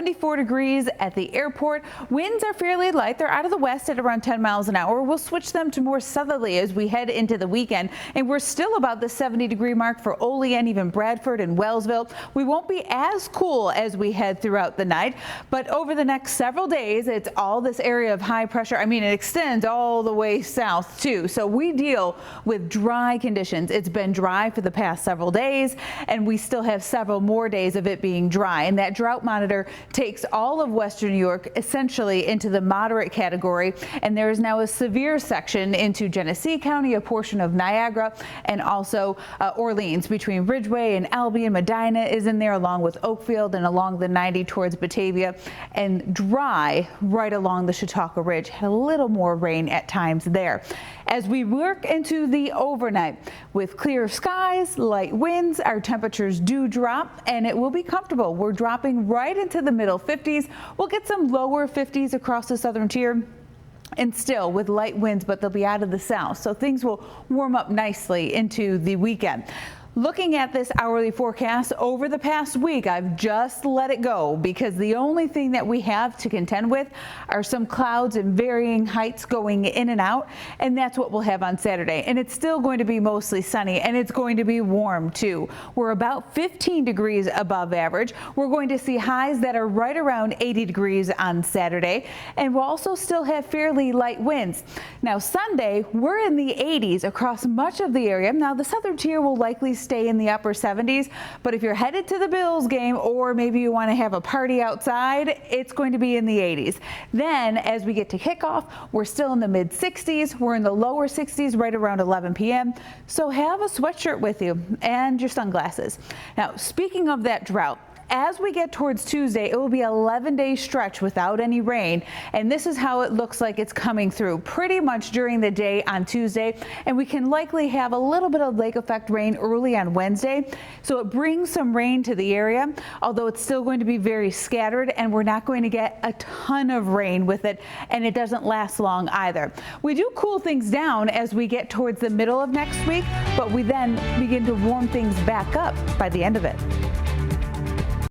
74 degrees at the airport. Winds are fairly light. They're out of the west at around 10 miles an hour. We'll switch them to more southerly as we head into the weekend. And we're still about the 70-degree mark for Olean, even Bradford and Wellsville. We won't be as cool as we head throughout the night, but over the next several days, it's all this area of high pressure. I mean, it extends all the way south too. So we deal with dry conditions. It's been dry for the past several days, and we still have several more days of it being dry. And that drought monitor takes all of western New York essentially into the moderate category, and there is now a severe section into Genesee County, a portion of Niagara, and also Orleans between Ridgeway and Albion. Medina is in there along with Oakfield and along the 90 towards Batavia, and dry right along the Chautauqua Ridge. Had a little more rain at times there. As we work into the overnight with clear skies, light winds, our temperatures do drop and it will be comfortable. We're dropping right into the middle 50s. We'll get some lower 50s across the southern tier. And still with light winds, but they'll be out of the south. So things will warm up nicely into the weekend. Looking at this hourly forecast over the past week, I've just let it go because the only thing that we have to contend with are some clouds and varying heights going in and out. And that's what we'll have on Saturday. And it's still going to be mostly sunny, and it's going to be warm too. We're about 15 degrees above average. We're going to see highs that are right around 80 degrees on Saturday. And we'll also still have fairly light winds. Now Sunday, we're in the 80s across much of the area. Now the southern tier will likely stay in the upper 70s, but if you're headed to the Bills game or maybe you want to have a party outside, it's going to be in the 80s. Then as we get to kickoff, we're still in the mid 60s. We're in the lower 60s right around 11 p.m. So have a sweatshirt with you and your sunglasses. Now, speaking of that drought, as we get towards Tuesday, it will be an 11-day stretch without any rain, and this is how it looks like it's coming through pretty much during the day on Tuesday, and we can likely have a little bit of lake effect rain early on Wednesday, so it brings some rain to the area, although it's still going to be very scattered, and we're not going to get a ton of rain with it, and it doesn't last long either. We do cool things down as we get towards the middle of next week, but we then begin to warm things back up by the end of it.